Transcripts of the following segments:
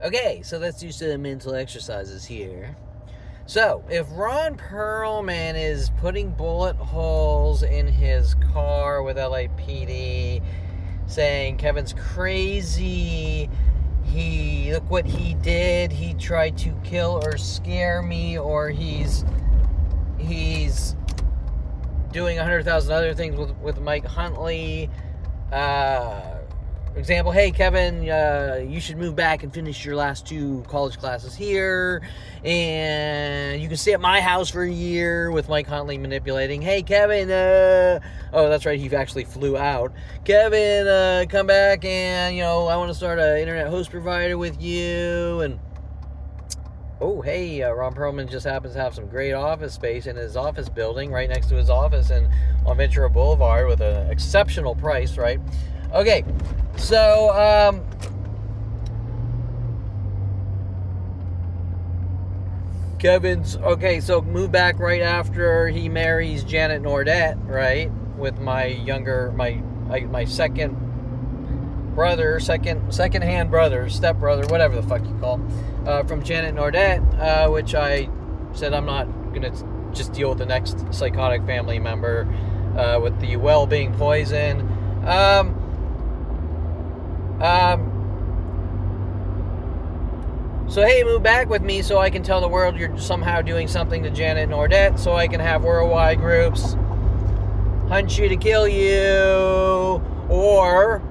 Okay, so let's do some mental exercises here. So, if Ron Perelman is putting bullet holes in his car with LAPD, saying Kevin's crazy, look what he did, he tried to kill or scare me, or he's doing 100,000 other things with Mike Huntley. Example, hey Kevin, you should move back and finish your last 2 college classes here, and you can stay at my house for a year, with Mike Huntley manipulating. Hey Kevin, oh that's right, he actually flew out. Kevin, come back, and I want to start an internet host provider with you. And oh hey, Ron Perlman just happens to have some great office space in his office building right next to his office and on Ventura Boulevard with an exceptional price, right? Okay, so Kevin's okay. So move back right after he marries Janet Nordette, right? With my second brother, second-hand brother, stepbrother, whatever the fuck you call, from Janet Nordette, which I said I'm not gonna just deal with the next psychotic family member with the well being poisoned. So hey, move back with me so I can tell the world you're somehow doing something to Janet Nordette, so I can have worldwide groups hunt you to kill you, or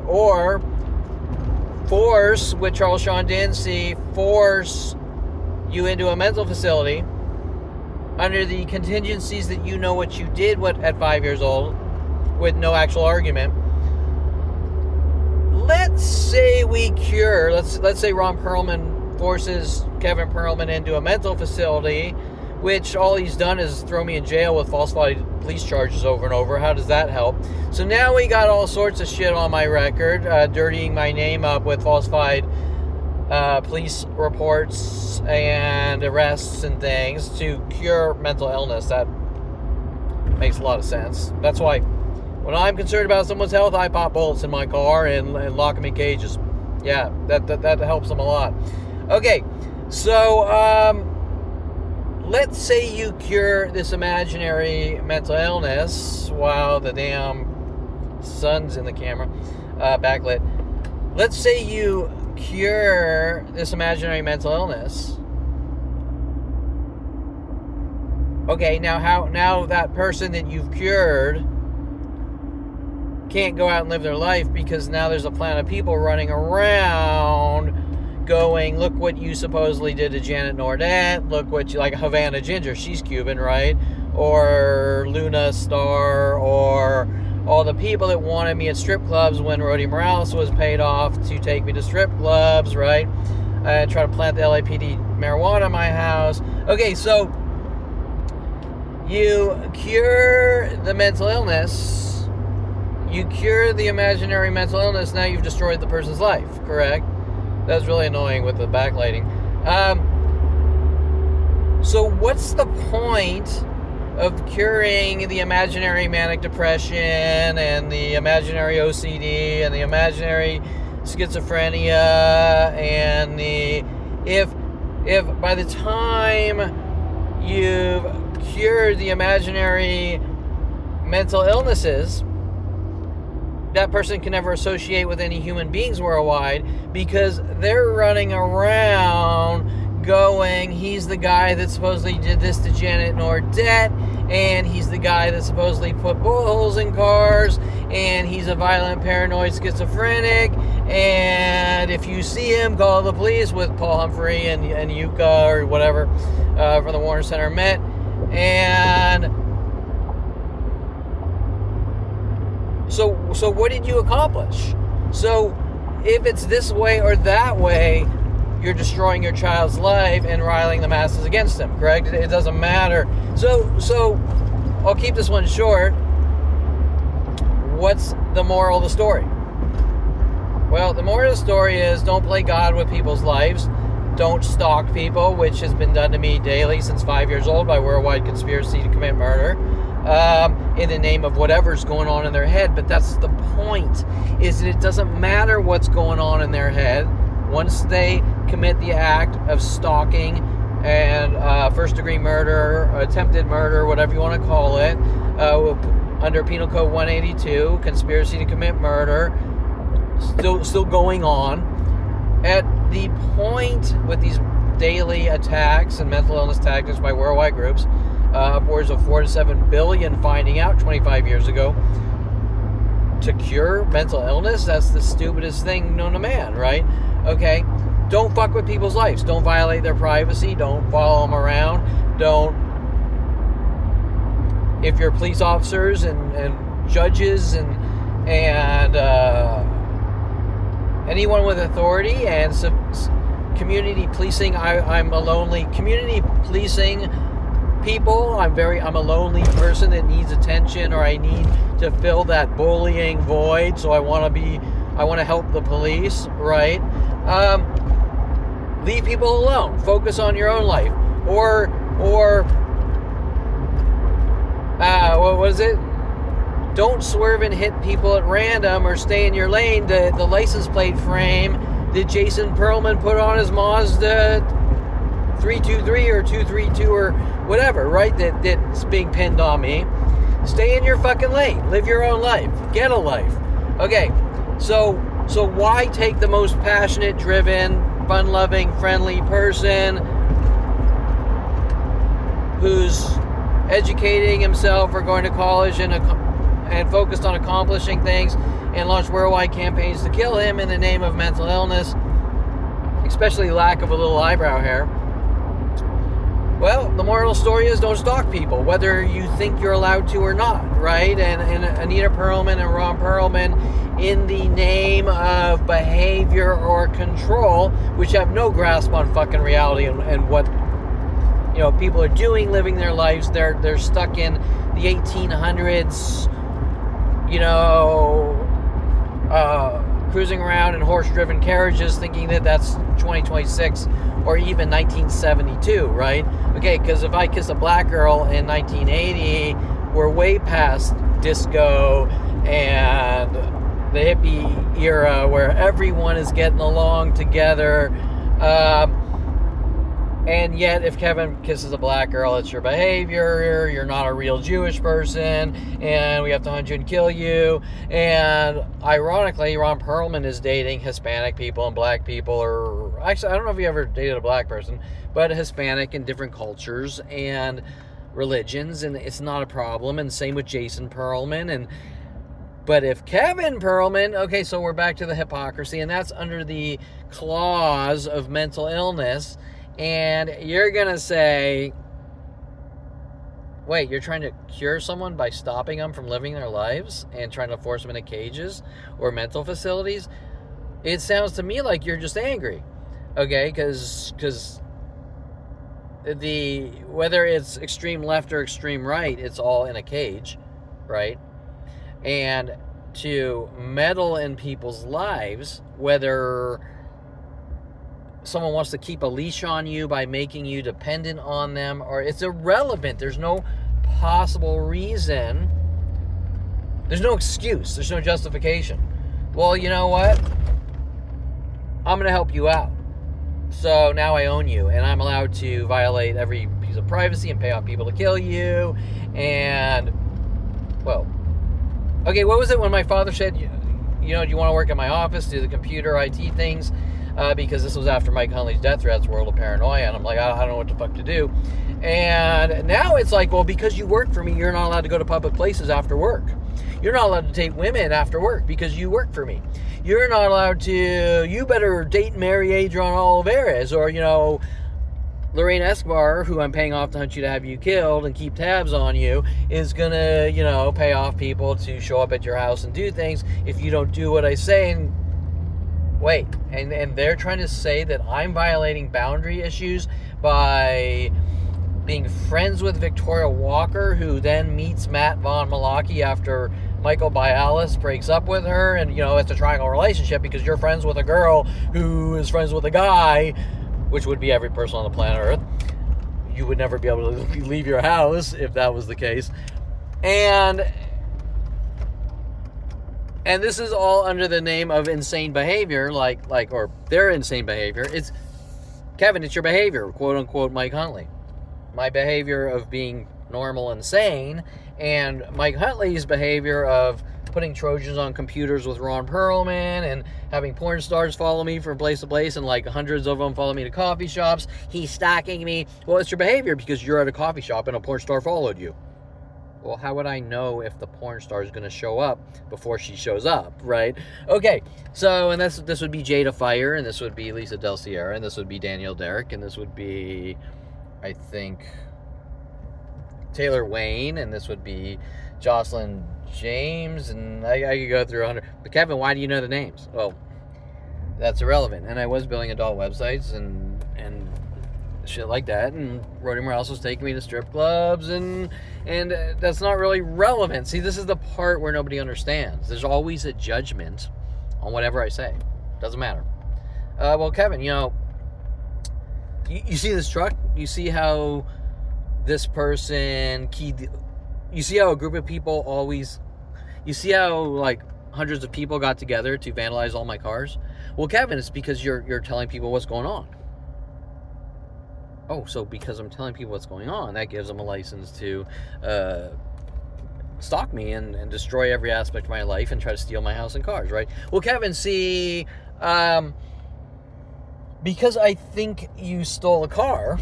force, with Charles Sean Dancy, force you into a mental facility under the contingencies that you know what you did at 5 years old, with no actual argument. Let's say let's say Ron Perlman forces Kevin Perelman into a mental facility, which all he's done is throw me in jail with falsified police charges over and over. How does that help? So now we got all sorts of shit on my record, dirtying my name up with falsified police reports and arrests and things to cure mental illness. That makes a lot of sense. That's why when I'm concerned about someone's health, I pop bullets in my car and lock them in cages. Yeah, that helps them a lot. Okay, so let's say you cure this imaginary mental illness while the damn sun's in the camera, backlit. Let's say you cure this imaginary mental illness. Okay, now that person that you've cured can't go out and live their life, because now there's a planet of people running around going, look what you supposedly did to Janet Nordette, look what you, like Havana Ginger, she's Cuban, right? Or Luna Star, or all the people that wanted me at strip clubs when Rody Morales was paid off to take me to strip clubs, right? I try to plant the LAPD marijuana in my house. Okay, so you cure the mental illness, you cure the imaginary mental illness, now you've destroyed the person's life, correct? That's really annoying with the backlighting. So what's the point of curing the imaginary manic depression and the imaginary OCD and the imaginary schizophrenia and if by the time you've cured the imaginary mental illnesses, that person can never associate with any human beings worldwide, because they're running around going, he's the guy that supposedly did this to Janet Nordette, and he's the guy that supposedly put bullet holes in cars, and he's a violent, paranoid schizophrenic, and if you see him, call the police, with Paul Humphrey and Yuka or whatever from the Warner Center Met. And so what did you accomplish? So if it's this way or that way, you're destroying your child's life and riling the masses against him, correct? It doesn't matter. So I'll keep this one short. What's the moral of the story? Well, the moral of the story is don't play God with people's lives. Don't stalk people, which has been done to me daily since 5 years old by worldwide conspiracy to commit murder. In the name of whatever's going on in their head. But that's the point, is that it doesn't matter what's going on in their head. Once they commit the act of stalking and first-degree murder, attempted murder, whatever you want to call it, under Penal Code 182, conspiracy to commit murder, still going on. At the point with these daily attacks and mental illness tactics by worldwide groups, upwards of 4 to 7 billion finding out 25 years ago, to cure mental illness, that's the stupidest thing known to man, right? Okay, don't fuck with people's lives. Don't violate their privacy. Don't follow them around. If you're police officers and judges and anyone with authority and community policing, I'm a lonely community policing people. I'm a lonely person that needs attention, or I need to fill that bullying void. So I want to help the police, right? Leave people alone. Focus on your own life, or what was it? Don't swerve and hit people at random, or stay in your lane. The license plate frame that Jason Perelman put on his Mazda 323 or 232 or whatever, right? That's being pinned on me. Stay in your fucking lane. Live your own life. Get a life. Okay, so why take the most passionate, driven, fun-loving, friendly person who's educating himself or going to college and focused on accomplishing things and launch worldwide campaigns to kill him in the name of mental illness, especially lack of a little eyebrow hair? Well, the moral of the story is don't stalk people, whether you think you're allowed to or not, right? And Anita Perelman and Ron Perelman, in the name of behavior or control, which have no grasp on fucking reality and what people are doing, living their lives. They're stuck in the 1800s, cruising around in horse-driven carriages, thinking that that's 2026 or even 1972, right? Okay, because if I kiss a black girl in 1980, we're way past disco and the hippie era where everyone is getting along together. And yet, if Kevin kisses a black girl, it's your behavior, you're not a real Jewish person, and we have to hunt you and kill you. And ironically, Ron Perelman is dating Hispanic people and black people, or actually, I don't know if he ever dated a black person, but Hispanic in different cultures and religions, and it's not a problem. And same with Jason Perelman. But if Kevin Perelman, okay, so we're back to the hypocrisy, and that's under the clause of mental illness. And you're going to say, wait, you're trying to cure someone by stopping them from living their lives and trying to force them into cages or mental facilities? It sounds to me like you're just angry, okay? Because whether it's extreme left or extreme right, it's all in a cage, right? And to meddle in people's lives, whether someone wants to keep a leash on you by making you dependent on them, or it's irrelevant. There's no possible reason. There's no excuse. There's no justification. Well, you know what? I'm going to help you out. So now I own you, and I'm allowed to violate every piece of privacy and pay off people to kill you. And, well, okay, what was it when my father said, do you want to work at my office, do the computer IT things? Because this was after Mike Hunley's death threats, world of paranoia, and I'm like, I don't know what the fuck to do. And now it's like, well, because you work for me, you're not allowed to go to public places after work. You're not allowed to date women after work because you work for me. You're not allowed to, you better date and marry Adrian Olivares, or, Lorraine Escobar, who I'm paying off to hunt you to have you killed and keep tabs on you, is gonna, pay off people to show up at your house and do things if you don't do what I say. And wait, and they're trying to say that I'm violating boundary issues by being friends with Victoria Walker, who then meets Matt Von Malaki after Michael Bialis breaks up with her, and it's a triangle relationship because you're friends with a girl who is friends with a guy, which would be every person on the planet Earth. You would never be able to leave your house if that was the case. And this is all under the name of insane behavior, or their insane behavior. Kevin, it's your behavior, quote unquote Mike Huntley. My behavior of being normal and sane, and Mike Huntley's behavior of putting Trojans on computers with Ron Perelman and having porn stars follow me from place to place, and like hundreds of them follow me to coffee shops. He's stalking me. Well, it's your behavior because you're at a coffee shop and a porn star followed you. Well, how would I know if the porn star is going to show up before she shows up, right? Okay, so, and this would be Jada Fire, and this would be Lisa Del Sierra, and this would be Danielle Derrick, and this would be, I think, Taylor Wayne, and this would be Jocelyn James, and I could go through 100. But Kevin, why do you know the names? Well, that's irrelevant. And I was building adult websites and shit like that, and Roddy Morales was taking me to strip clubs, and that's not really relevant. See, this is the part where nobody understands. There's always a judgment on whatever I say. Doesn't matter. Well, Kevin, you see this truck? You see how this person keyed... You see how a group of people always... You see how, like, hundreds of people got together to vandalize all my cars? Well, Kevin, it's because you're telling people what's going on. Oh, so because I'm telling people what's going on, that gives them a license to stalk me and destroy every aspect of my life and try to steal my house and cars, right? Well, Kevin, see, because I think you stole a car,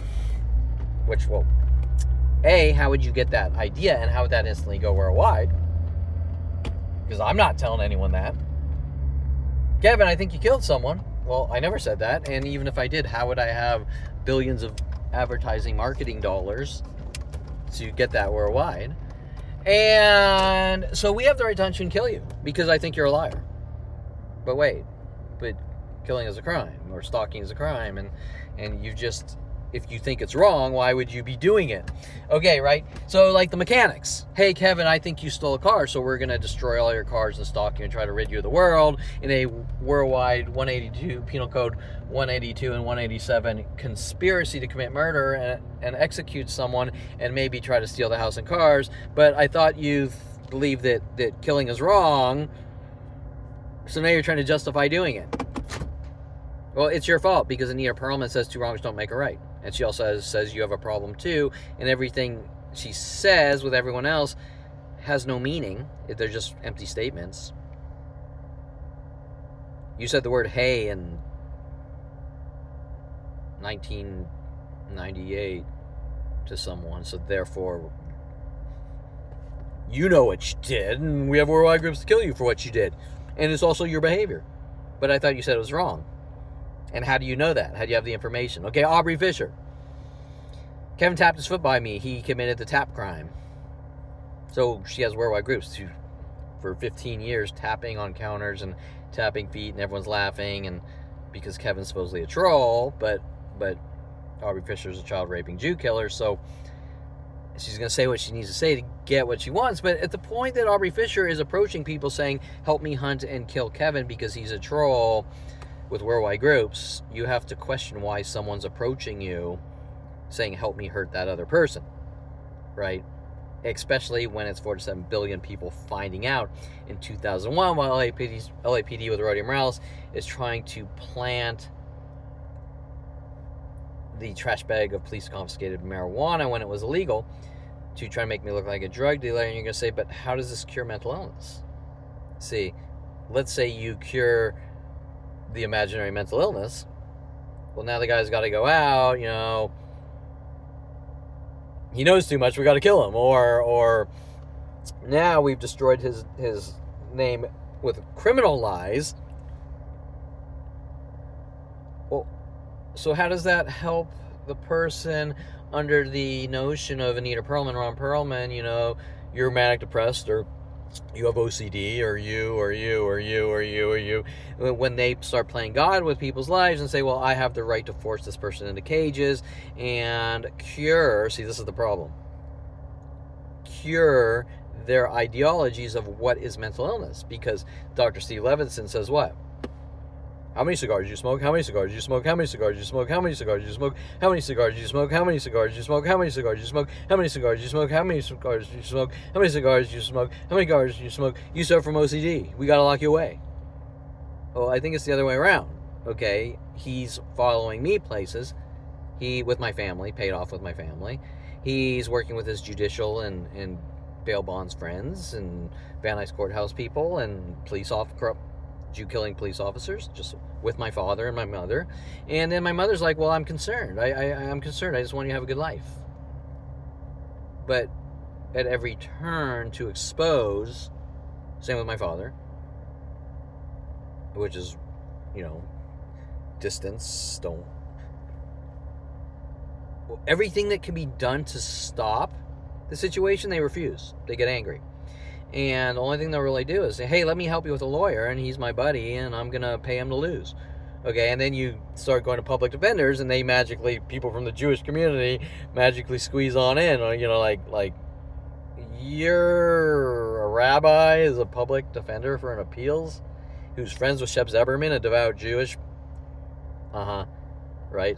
which, well, A, how would you get that idea, and how would that instantly go worldwide? Because I'm not telling anyone that. Kevin, I think you killed someone. Well, I never said that, and even if I did, how would I have billions of advertising marketing dollars to get that worldwide? And so we have the right to hunt you and kill you because I think you're a liar. But wait, but killing is a crime, or stalking is a crime, and you just, if you think it's wrong, why would you be doing it? Okay, right? So like the mechanics. Hey, Kevin, I think you stole a car, so we're going to destroy all your cars and stalk you and try to rid you of the world in a worldwide 182, Penal Code 182 and 187 conspiracy to commit murder and execute someone and maybe try to steal the house and cars. But I thought you believed that killing is wrong, so now you're trying to justify doing it. Well, it's your fault because Anita Perelman says two wrongs don't make a right. And she also says you have a problem too. And everything she says with everyone else has no meaning. They're just empty statements. You said the word hey in 1998 to someone. So therefore, you know what you did. And we have worldwide groups to kill you for what you did. And it's also your behavior. But I thought you said it was wrong. And how do you know that? How do you have the information? Okay, Aubrey Fisher. Kevin tapped his foot by me. He committed the tap crime. So she has worldwide groups for 15 years tapping on counters and tapping feet, and everyone's laughing, and because Kevin's supposedly a troll, but Aubrey Fisher's a child raping Jew killer, so she's going to say what she needs to say to get what she wants. But at the point that Aubrey Fisher is approaching people saying, help me hunt and kill Kevin because he's a troll with worldwide groups, you have to question why someone's approaching you saying, help me hurt that other person, right? Especially when it's 4 to 7 billion people finding out in 2001 while LAPD with Roddy Morales is trying to plant the trash bag of police confiscated marijuana when it was illegal to try to make me look like a drug dealer. And you're going to say, but how does this cure mental illness? See, let's say you cure the imaginary mental illness. Well, now the guy's got to go out, he knows too much, we got to kill him. Or now we've destroyed his name with criminal lies. Well, so how does that help the person under the notion of Anita Perelman, Ron Perelman, you're manic depressed, or you have OCD, or you, when they start playing God with people's lives and say, well, I have the right to force this person into cages and cure, see, this is the problem, cure their ideologies of what is mental illness, because Dr. Steve Levinson says what? How many cigars do you smoke? How many cigars do you smoke? How many cigars do you smoke? How many cigars do you smoke? How many cigars do you smoke? How many cigars do you smoke? How many cigars do you smoke? How many cigars do you smoke? How many cigars do you smoke? How many cigars do you smoke? How many cigars do you smoke? You suffer from OCD. We gotta lock you away. Well, I think it's the other way around. Okay, he's following me places. With my family, paid off with my family. He's working with his judicial and bail bonds friends and Van Nuys courthouse people and corrupt Jew-killing police officers, just with my father and my mother. And then my mother's like, well, I'm concerned. I'm concerned. I just want you to have a good life. But at every turn to expose, same with my father, which is, distance, don't. Everything that can be done to stop the situation, they refuse. They get angry. And the only thing they'll really do is say, hey, let me help you with a lawyer, and he's my buddy, and I'm going to pay him to lose. Okay, and then you start going to public defenders, and they magically, people from the Jewish community, magically squeeze on in. Like you're a rabbi is a public defender for an appeals who's friends with Shep Zeberman, a devout Jewish. Right?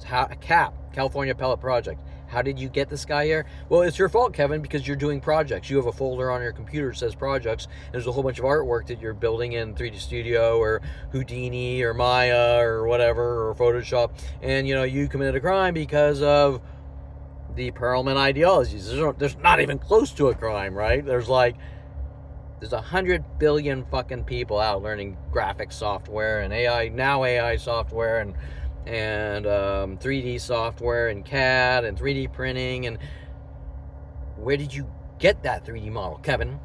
California Appellate Project. How did you get this guy here? Well, it's your fault, Kevin, because you're doing projects. You have a folder on your computer that says projects, and there's a whole bunch of artwork that you're building in 3D Studio or Houdini or Maya or whatever, or Photoshop, and, you committed a crime because of the Perelman ideologies. There's not even close to a crime, right? There's 100 billion fucking people out learning graphics software and AI software and 3D software and CAD and 3D printing. And where did you get that 3D model, Kevin?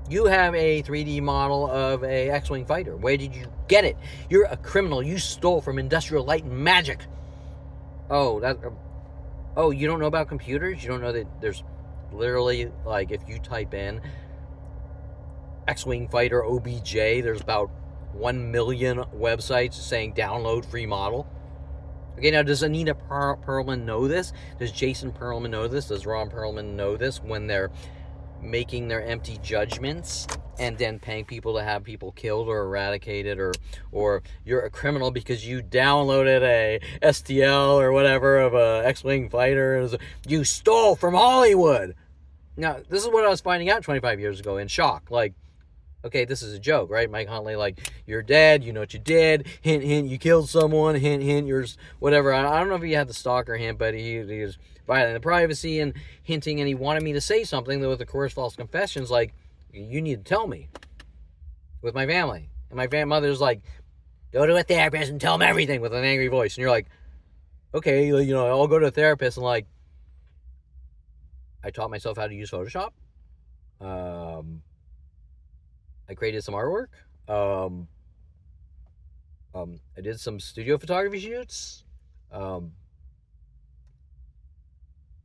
You have a 3D model of a X-Wing fighter. Where did you get it? You're a criminal. You stole from Industrial Light and Magic. Oh, you don't know about computers? You don't know that there's literally, if you type in X-Wing fighter OBJ, there's about 1 million websites saying download free model. Okay, now does Anita Perelman know this? Does Jason Perelman know this? Does Ron Perelman know this when they're making their empty judgments and then paying people to have people killed or eradicated, or you're a criminal because you downloaded a STL or whatever of a X-Wing fighter. You stole from Hollywood. Now, this is what I was finding out 25 years ago in shock. Okay, this is a joke, right? Mike Huntley, you're dead, you know what you did, hint, hint, you killed someone, hint, hint, you're whatever. I don't know if he had the stalker hint, but he was violating the privacy and hinting, and he wanted me to say something with the coerced false confessions, you need to tell me with my family. And my mother's go to a therapist and tell him everything with an angry voice. And you're like, okay, I'll go to a therapist, and I taught myself how to use Photoshop. I created some artwork. I did some studio photography shoots.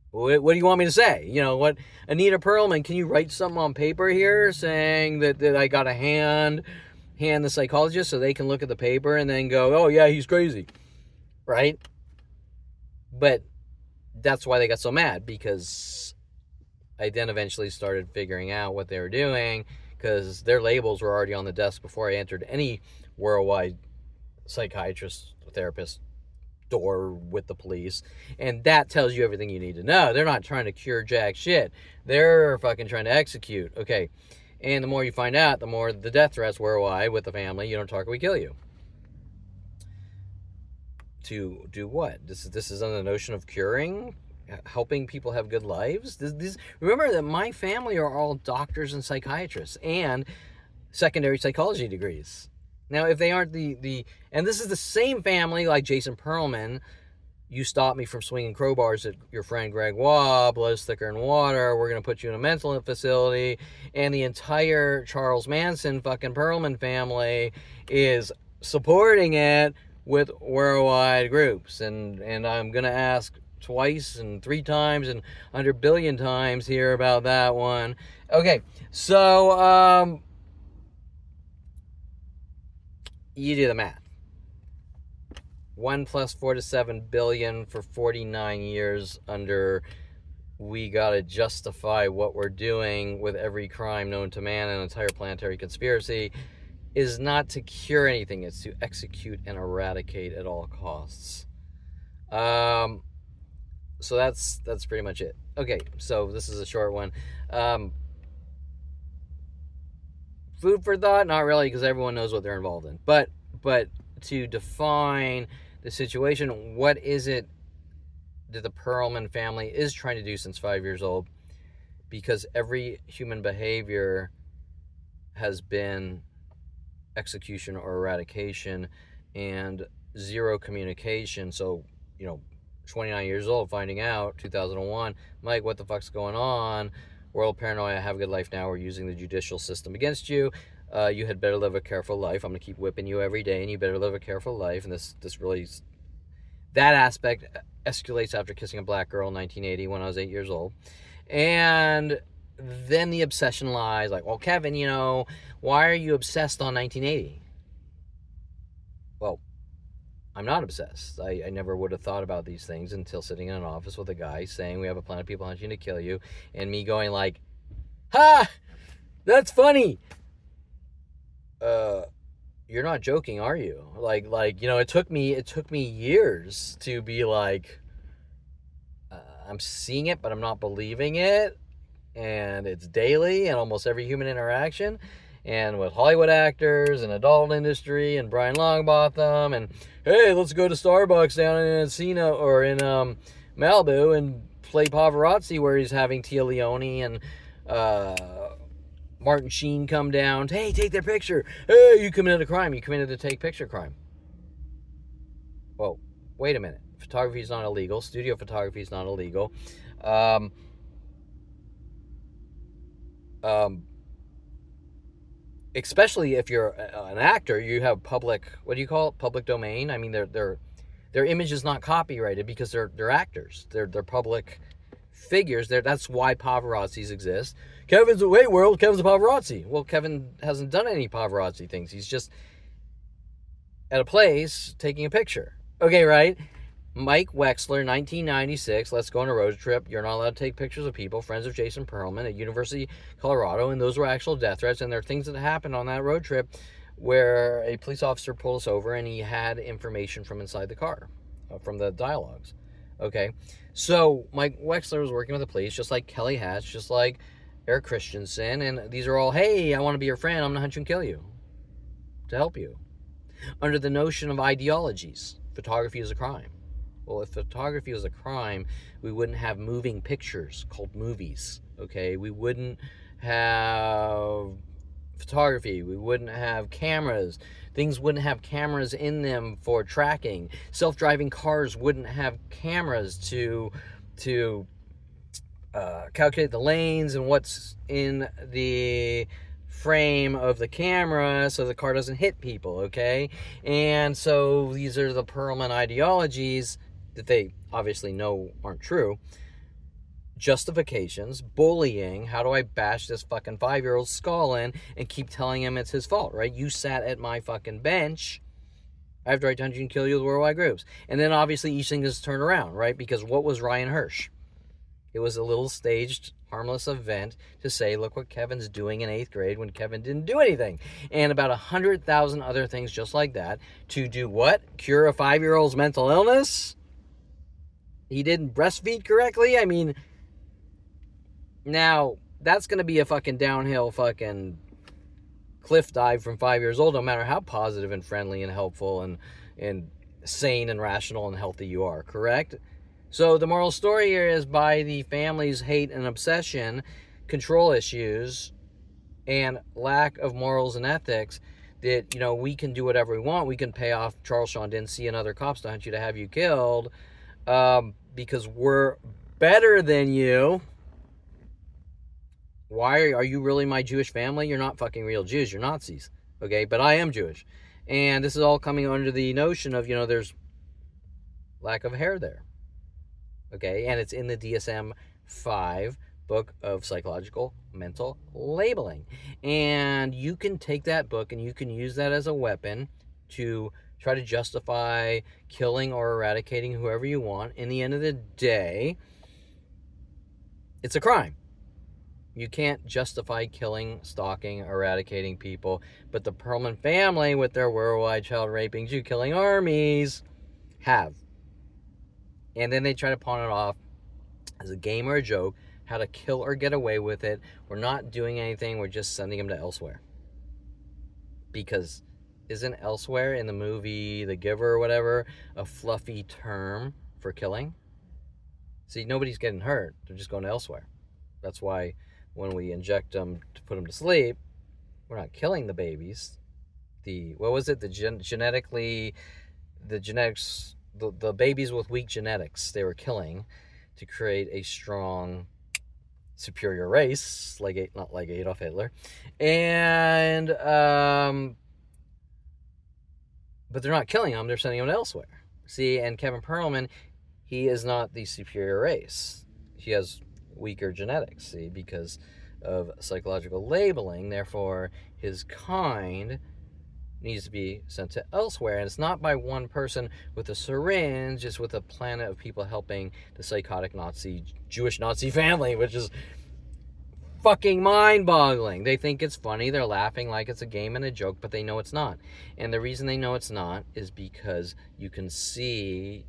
What do you want me to say? What? Anita Perelman, can you write something on paper here saying that I got to hand the psychologist so they can look at the paper and then go, oh, yeah, he's crazy. Right? But that's why they got so mad, because I then eventually started figuring out what they were doing, because their labels were already on the desk before I entered any worldwide psychiatrist, therapist door with the police. And that tells you everything you need to know. They're not trying to cure jack shit. They're fucking trying to execute. Okay. And the more you find out, the more the death threats worldwide with the family. You don't talk or we kill you. To do what? This is on the notion of curing, helping people have good lives. Remember that my family are all doctors and psychiatrists and secondary psychology degrees. Now, if they aren't and this is the same family like Jason Perelman, you stop me from swinging crowbars at your friend Greg Waugh, blood's thicker than water, we're going to put you in a mental facility, and the entire Charles Manson fucking Perelman family is supporting it with worldwide groups. And I'm going to ask twice and 3 times and 100 billion times here about that one. Okay, so you do the math. 1 + 4 to 7 billion for 49 years under we gotta justify what we're doing with every crime known to man and entire planetary conspiracy is not to cure anything. It's to execute and eradicate at all costs. So that's pretty much it. Okay, so this is a short one. Food for thought, not really, because everyone knows what they're involved in. But to define the situation. What is it that the Perelman family is trying to do since 5 years old? Because every human behavior has been execution or eradication and zero communication. So, 29 years old, finding out, 2001, Mike, what the fuck's going on? World paranoia, have a good life now. We're using the judicial system against you. You had better live a careful life. I'm going to keep whipping you every day, and you better live a careful life. And this really, that aspect escalates after kissing a black girl in 1980 when I was 8 years old. And then the obsession lies, like, well, Kevin, why are you obsessed on 1980? Well, I'm not obsessed. I never would have thought about these things until sitting in an office with a guy saying we have a plan of people hunting to kill you, and me going like, ha, that's funny. You're not joking, are you? Like it took me years to be like, I'm seeing it, but I'm not believing it. And it's daily and almost every human interaction, and with Hollywood actors and adult industry and Brian Longbotham, and hey, let's go to Starbucks down in Encino or in Malibu and play Pavarazzi, where he's having Tia Leone and Martin Sheen come down. Hey, take their picture. Hey, you committed a crime. You committed a take picture crime. Well, wait a minute. Photography is not illegal. Studio photography is not illegal. Especially if you're an actor, you have public, what do you call it? Public domain. I mean, their image is not copyrighted because they're actors. They're public figures. That's why paparazzis exist. Kevin's Kevin's a paparazzi. Well, Kevin hasn't done any paparazzi things. He's just at a place taking a picture. Okay, right? Mike Wexler, 1996, let's go on a road trip. You're not allowed to take pictures of people, friends of Jason Perelman at University of Colorado, and those were actual death threats, and there are things that happened on that road trip where a police officer pulled us over and he had information from inside the car, from the dialogues. Okay, so Mike Wexler was working with the police, just like Kelly Hatch, just like Eric Christensen, and these are all, hey, I want to be your friend, I'm going to hunt you and kill you, to help you. Under the notion of ideologies, photography is a crime. Well, if photography was a crime, we wouldn't have moving pictures called movies, okay? We wouldn't have photography. We wouldn't have cameras. Things wouldn't have cameras in them for tracking. Self-driving cars wouldn't have cameras to calculate the lanes and what's in the frame of the camera so the car doesn't hit people, okay? And so these are the Perelman ideologies that they obviously know aren't true. Justifications, bullying, how do I bash this fucking 5-year-old skull in and keep telling him it's his fault, right? You sat at my fucking bench. I have the right to hunt you and kill you with worldwide groups. And then obviously each thing is turned around, right? Because what was Ryan Hirsch? It was a little staged, harmless event to say, look what Kevin's doing in 8th grade when Kevin didn't do anything. And about 100,000 other things just like that. To do what? Cure a 5-year-old's mental illness? He didn't breastfeed correctly? I mean, now, that's going to be a fucking downhill fucking cliff dive from 5 years old, no matter how positive and friendly and helpful and sane and rational and healthy you are, correct? So the moral story here is, by the family's hate and obsession, control issues, and lack of morals and ethics, that, we can do whatever we want. We can pay off Charles Shawn Dempsey and other cops to hunt you, to have you killed, because we're better than you. Why are you really my Jewish family? You're not fucking real Jews. You're Nazis. Okay? But I am Jewish. And this is all coming under the notion of, there's lack of hair there. Okay? And it's in the DSM-5 book of psychological mental labeling. And you can take that book and you can use that as a weapon to try to justify killing or eradicating whoever you want. In the end of the day, it's a crime. You can't justify killing, stalking, eradicating people. But the Perelman family, with their worldwide child raping, Jew killing armies, have. And then they try to pawn it off as a game or a joke, how to kill or get away with it. We're not doing anything. We're just sending them to elsewhere. Because isn't elsewhere in the movie The Giver or whatever a fluffy term for killing? See, nobody's getting hurt. They're just going elsewhere. That's why when we inject them to put them to sleep, we're not killing the babies. The babies with weak genetics they were killing to create a strong superior race, not like Adolf Hitler, and but they're not killing them; they're sending them elsewhere. See, and Kevin Perelman, he is not the superior race. He has weaker genetics. See, because of psychological labeling, therefore his kind needs to be sent to elsewhere. And it's not by one person with a syringe, it's with a planet of people helping the psychotic Jewish Nazi family, which is fucking mind-boggling. They think it's funny, they're laughing like it's a game and a joke, but they know it's not. And the reason they know it's not is because you can see,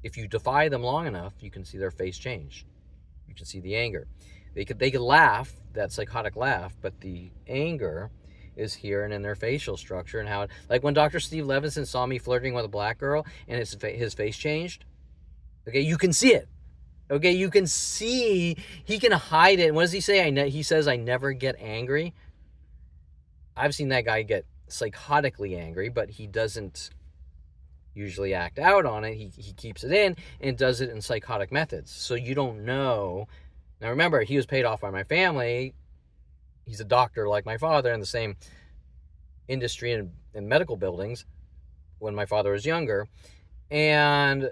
if you defy them long enough, you can see their face change. You can see the anger. They could laugh, that psychotic laugh, but the anger is here and in their facial structure and how, like when Dr. Steve Levinson saw me flirting with a black girl and his face changed. Okay, you can see it. Okay, you can see, he can hide it. And what does he say? He says, I never get angry. I've seen that guy get psychotically angry, but he doesn't usually act out on it. He keeps it in and does it in psychotic methods. So you don't know. Now remember, he was paid off by my family. He's a doctor like my father in the same industry and in medical buildings when my father was younger. And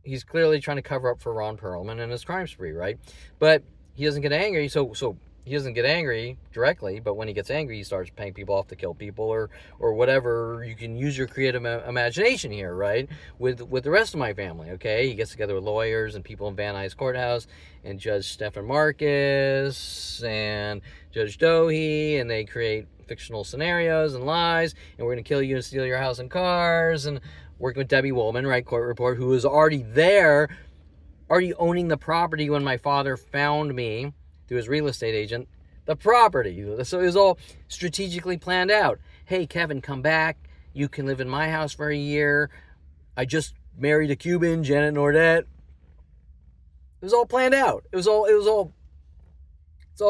he's clearly trying to cover up for Ron Perelman and his crime spree, right? But he doesn't get angry. So he doesn't get angry directly, but when he gets angry, he starts paying people off to kill people or whatever. You can use your creative imagination here, right? With the rest of my family, okay? He gets together with lawyers and people in Van Nuys Courthouse and Judge Stephen Marcus and Judge Dohe, and they create fictional scenarios and lies, and we're going to kill you and steal your house and cars, and working with Debbie Woolman, right, court report, who was already there, already owning the property when my father found me through his real estate agent, the property. So it was all strategically planned out. Hey, Kevin, come back. You can live in my house for a year. I just married a Cuban, Janet Nordet. It was all planned out. It's all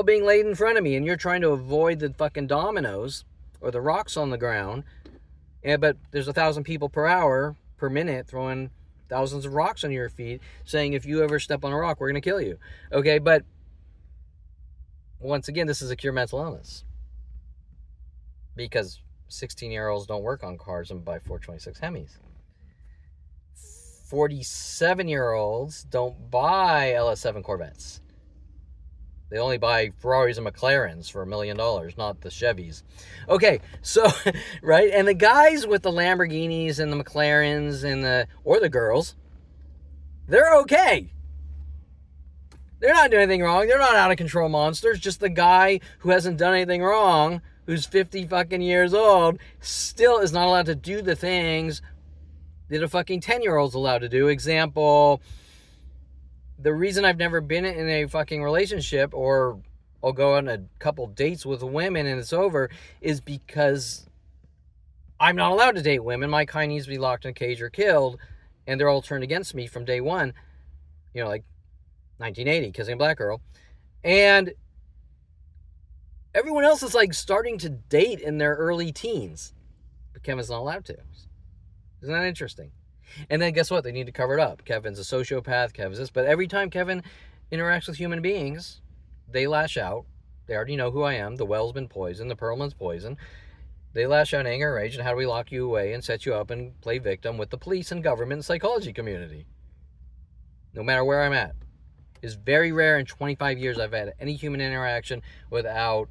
being laid in front of me, and you're trying to avoid the fucking dominoes or the rocks on the ground. Yeah, but there's 1,000 people per minute throwing thousands of rocks on your feet, saying if you ever step on a rock, we're going to kill you. Okay, but once again, this is a cure mental illness. Because 16-year-olds don't work on cars and buy 426 Hemis. 47-year-olds don't buy LS7 Corvettes. They only buy Ferraris and McLarens for $1 million, not the Chevys. Okay, so, right? And the guys with the Lamborghinis and the McLarens or the girls, they're okay. They're not doing anything wrong. They're not out of control monsters. Just the guy who hasn't done anything wrong, who's 50 fucking years old, still is not allowed to do the things that a fucking 10-year-old's allowed to do. Example, the reason I've never been in a fucking relationship, or I'll go on a couple dates with women and it's over, is because I'm not allowed to date women. My kind needs to be locked in a cage or killed, and they're all turned against me from day one. You know, like 1980, Kissing a Black Girl. And everyone else is like starting to date in their early teens. But Kevin's not allowed to. Isn't that interesting? And then guess what? They need to cover it up. Kevin's a sociopath. Kevin's this. But every time Kevin interacts with human beings, they lash out. They already know who I am. The well's been poisoned. The Perelman's poisoned. They lash out, anger, rage, and how do we lock you away and set you up and play victim with the police and government and psychology community? No matter where I'm at. It's very rare in 25 years I've had any human interaction without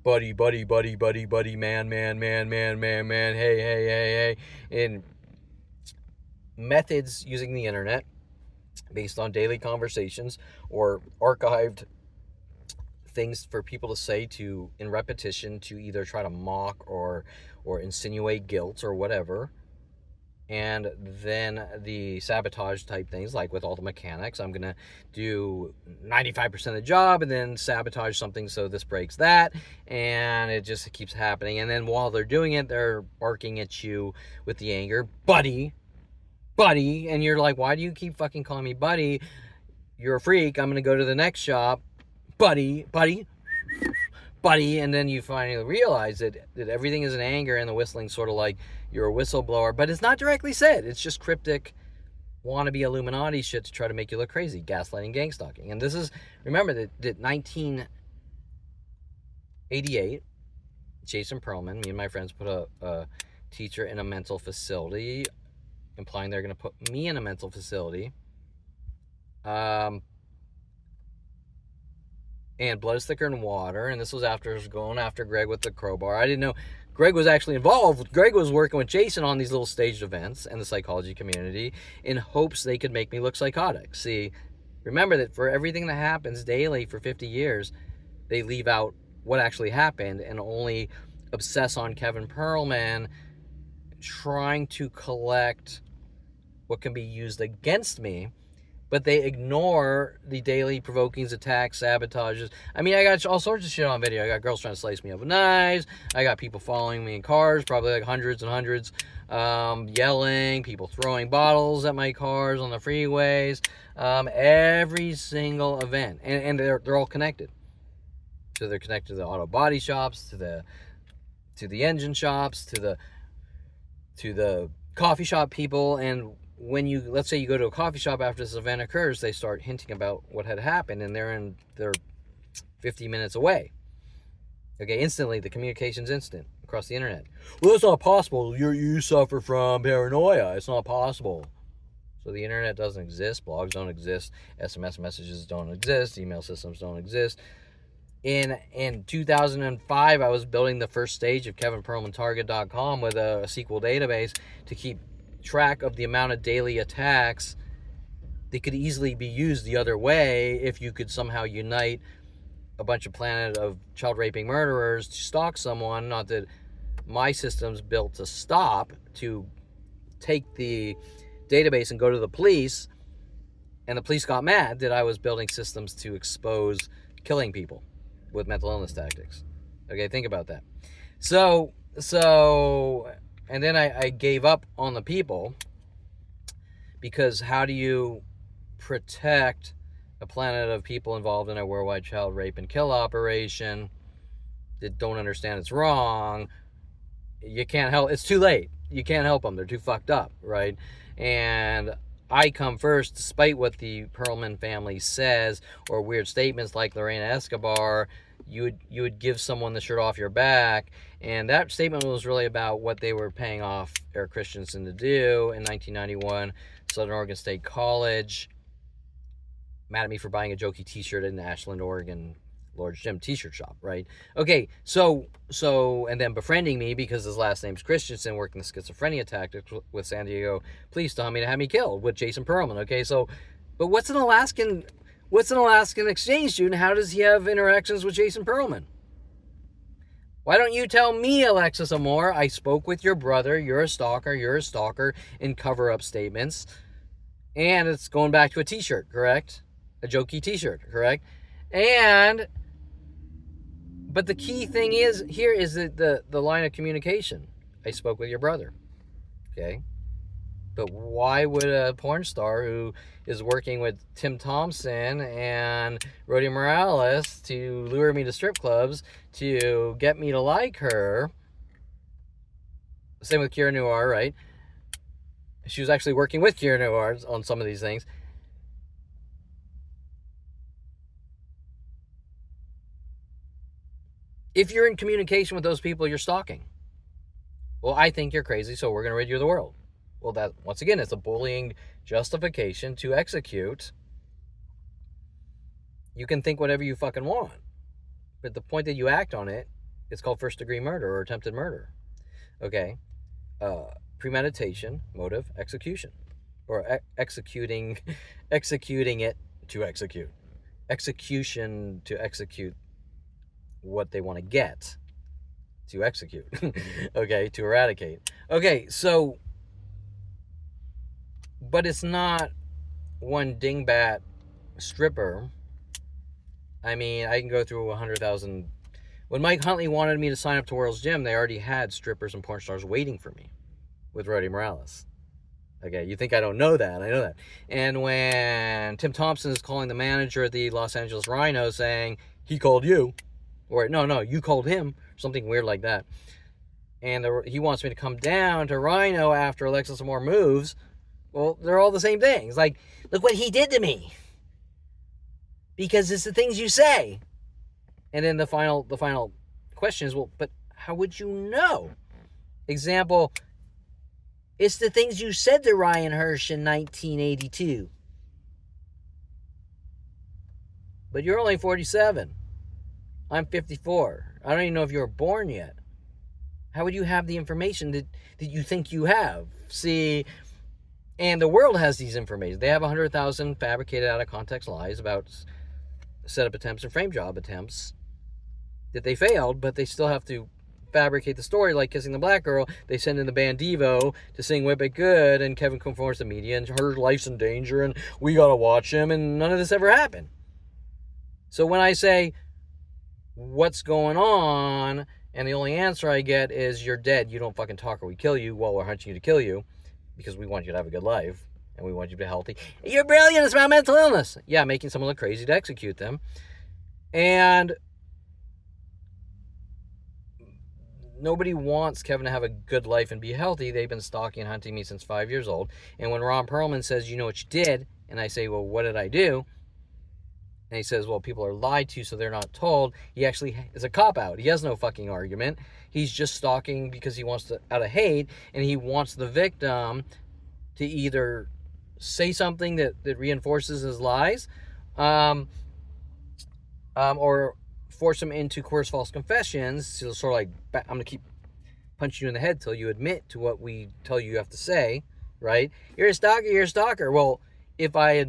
buddy, man, hey. And methods using the internet based on daily conversations or archived things for people to say in repetition to either try to mock or insinuate guilt or whatever. And then the sabotage type things, like with all the mechanics, I'm going to do 95% of the job and then sabotage something so this breaks that. And it just keeps happening. And then while they're doing it, they're barking at you with the anger, buddy. And you're like, why do you keep fucking calling me buddy? You're a freak. I'm going to go to the next shop. Buddy. And then you finally realize that everything is in anger, and the whistling sort of like you're a whistleblower, but it's not directly said. It's just cryptic wannabe Illuminati shit to try to make you look crazy, gaslighting, gang stalking. And this is, remember that 1988, Jason Perelman, me and my friends put a teacher in a mental facility, implying they're going to put me in a mental facility. And blood is thicker than water, and this was after going after Greg with the crowbar. I didn't know Greg was actually involved. Greg was working with Jason on these little staged events and the psychology community in hopes they could make me look psychotic. See, remember that for everything that happens daily for 50 years, they leave out what actually happened and only obsess on Kevin Perelman trying to collect what can be used against me. But they ignore the daily provokings, attacks, sabotages. I mean, I got all sorts of shit on video. I got girls trying to slice me up with knives. I got people following me in cars, probably like hundreds and hundreds, yelling, people throwing bottles at my cars on the freeways. Every single event. And they're all connected. So they're connected to the auto body shops, to the engine shops, to the coffee shop people. And when you, let's say you go to a coffee shop after this event occurs, they start hinting about what had happened, and they're 50 minutes away. Okay, instantly, the communication's instant across the internet. Well, that's not possible. You suffer from paranoia. It's not possible. So the internet doesn't exist. Blogs don't exist. SMS messages don't exist. Email systems don't exist. In 2005, I was building the first stage of KevinPerelmanTarget.com with a SQL database to keep track of the amount of daily attacks that could easily be used the other way if you could somehow unite a bunch of planet of child raping murderers to stalk someone. Not that my system's built to stop, to take the database and go to the police, and the police got mad that I was building systems to expose killing people with mental illness tactics. Okay, think about that. So and then I gave up on the people, because how do you protect a planet of people involved in a worldwide child rape and kill operation that don't understand it's wrong? You can't help. It's too late. You can't help them. They're too fucked up, right? And I come first, despite what the Perelman family says, or weird statements like Lorena Escobar. You would give someone the shirt off your back, and that statement was really about what they were paying off Eric Christensen to do in 1991. Southern Oregon State College mad at me for buying a jokey t-shirt in the Ashland, Oregon Lord's Gym t-shirt shop, right? Okay, so and then befriending me because his last name's Christensen, working the schizophrenia tactics with San Diego police, telling me to have me killed with Jason Perelman. Okay, so, but what's an Alaskan exchange student? How does he have interactions with Jason Perelman? Why don't you tell me, Alexis Amore? I spoke with your brother. You're a stalker in cover-up statements. And it's going back to a t-shirt, correct? A jokey t-shirt, correct? But the key thing is the line of communication. I spoke with your brother. Okay? But why would a porn star who is working with Tim Thompson and Rodi Morales to lure me to strip clubs to get me to like her? Same with Kira Noir, right? She was actually working with Kira Noir on some of these things. If you're in communication with those people, you're stalking. Well, I think you're crazy, so we're going to rid you of the world. Well, that, once again, it's a bullying justification to execute. You can think whatever you fucking want, but the point that you act on it, it's called first-degree murder or attempted murder. Okay? Premeditation, motive, execution. Or executing it to execute. Execution to execute what they want to get. To execute. Okay? To eradicate. Okay, so But it's not one dingbat stripper. I mean, I can go through 100,000. When Mike Huntley wanted me to sign up to World's Gym, they already had strippers and porn stars waiting for me with Roddy Morales. Okay, you think I don't know that? I know that. And when Tim Thompson is calling the manager at the Los Angeles Rhino saying, he called you, or no, you called him, something weird like that, and he wants me to come down to Rhino after Alexis Moore moves, well, they're all the same things. Like, look what he did to me. Because it's the things you say. And then the final question is, well, but how would you know? Example, it's the things you said to Ryan Hirsch in 1982. But you're only 47. I'm 54. I don't even know if you were born yet. How would you have the information that you think you have? See, and the world has these information. They have 100,000 fabricated out of context lies about setup attempts and frame job attempts that they failed, but they still have to fabricate the story, like Kissing the Black Girl. They send in the band Devo to sing Whip It Good, and Kevin conforms the media, and her life's in danger, and we gotta watch him, and none of this ever happened. So when I say, what's going on, and the only answer I get is, you're dead, you don't fucking talk or we kill you, well, we're hunting you to kill you, because we want you to have a good life, and we want you to be healthy. You're brilliant, it's about mental illness. Yeah, making someone look crazy to execute them. And nobody wants Kevin to have a good life and be healthy. They've been stalking and hunting me since 5 years old. And when Ron Perelman says, you know what you did? And I say, well, what did I do? And he says, well, people are lied to, so they're not told. He actually is a cop-out. He has no fucking argument. He's just stalking because he wants to, out of hate, and he wants the victim to either say something that reinforces his lies, or force him into coerced false confessions. So sort of like, I'm going to keep punching you in the head till you admit to what we tell you have to say, right? You're a stalker. Well, if I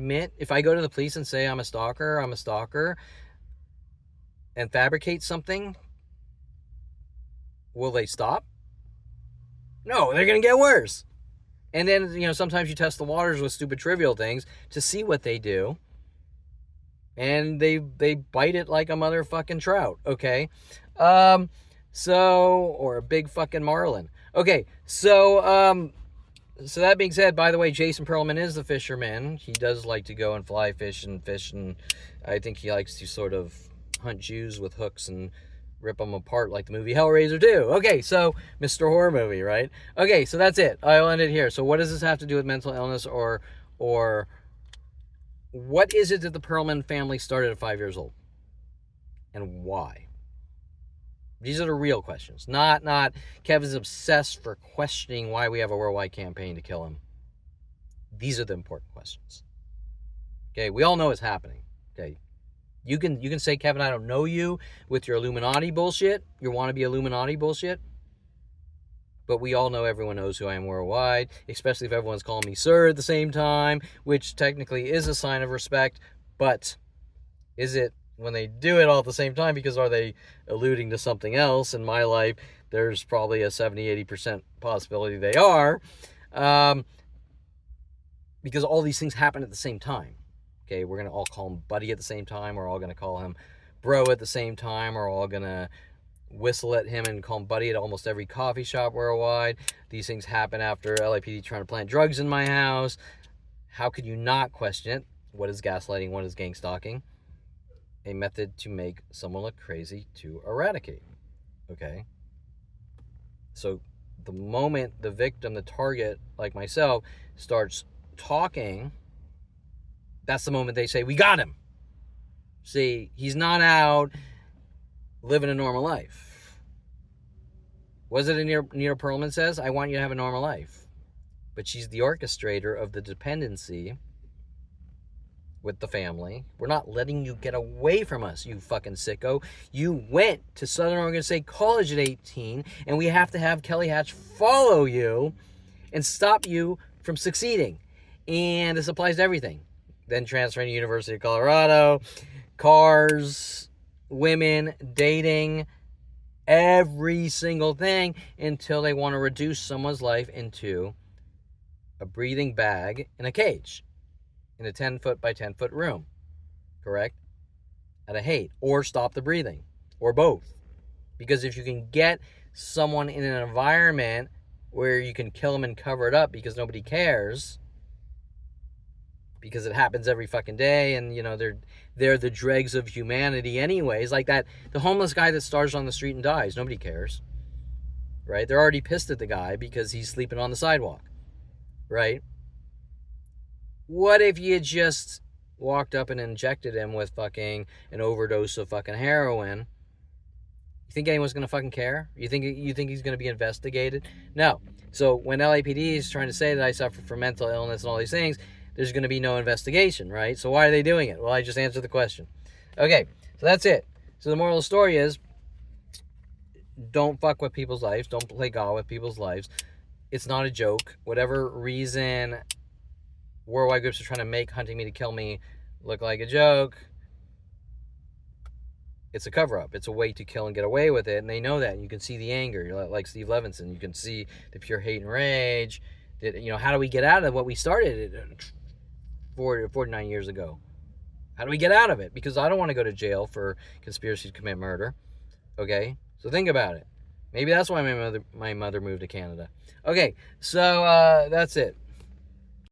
go to the police and say I'm a stalker, and fabricate something, will they stop? No, they're going to get worse. And then, sometimes you test the waters with stupid trivial things to see what they do. And they bite it like a motherfucking trout, okay? Or a big fucking marlin. Okay, so that being said, by the way, Jason Perelman is the fisherman. He does like to go and fly fish, and I think he likes to sort of hunt Jews with hooks and rip them apart like the movie Hellraiser 2. Okay, so Mr. Horror Movie, right? Okay, so that's it. I'll end it here. So what does this have to do with mental illness, or what is it that the Perelman family started at 5 years old? And why? These are the real questions. Not Kevin's obsessed for questioning why we have a worldwide campaign to kill him. These are the important questions. Okay, we all know it's happening. Okay. You can say, Kevin, I don't know you with your Illuminati bullshit, your wannabe Illuminati bullshit. But we all know, everyone knows who I am worldwide, especially if everyone's calling me sir at the same time, which technically is a sign of respect. But is it when they do it all at the same time? Because are they alluding to something else? In my life, there's probably a 70-80% possibility they are. Because all these things happen at the same time. Okay, we're going to all call him buddy at the same time. We're all going to call him bro at the same time. We're all going to whistle at him and call him buddy at almost every coffee shop worldwide. These things happen after LAPD trying to plant drugs in my house. How could you not question it? What is gaslighting? What is gang stalking? A method to make someone look crazy to eradicate. Okay? So the moment the victim, the target, like myself, starts talking, that's the moment they say, we got him. See, he's not out living a normal life. Was it Anita Perelman says, I want you to have a normal life. But she's the orchestrator of the dependency with the family. We're not letting you get away from us, you fucking sicko. You went to Southern Oregon State College at 18, and we have to have Kelly Hatch follow you and stop you from succeeding. And this applies to everything. Then transferring to University of Colorado, cars, women, dating, every single thing, until they want to reduce someone's life into a breathing bag in a cage in a 10-foot by 10-foot room, correct? Out of hate, or stop the breathing, or both. Because if you can get someone in an environment where you can kill them and cover it up because nobody cares, because it happens every fucking day, and you know they're the dregs of humanity anyways. Like that, the homeless guy that starves on the street and dies, nobody cares, right? They're already pissed at the guy because he's sleeping on the sidewalk, right? What if you just walked up and injected him with fucking an overdose of fucking heroin? You think anyone's gonna fucking care? You think he's gonna be investigated? No. So when LAPD is trying to say that I suffer from mental illness and all these things, there's gonna be no investigation, right? So why are they doing it? Well, I just answered the question. Okay, so that's it. So the moral of the story is, don't fuck with people's lives. Don't play God with people's lives. It's not a joke. Whatever reason worldwide groups are trying to make hunting me to kill me look like a joke, it's a cover-up. It's a way to kill and get away with it, and they know that. And you can see the anger, like Steve Levinson. You can see the pure hate and rage. That, you know, how do we get out of what we started 49 years ago? How do we get out of it? Because I don't want to go to jail for conspiracy to commit murder. Okay, so think about it. Maybe that's why my mother moved to Canada. Okay, so that's it.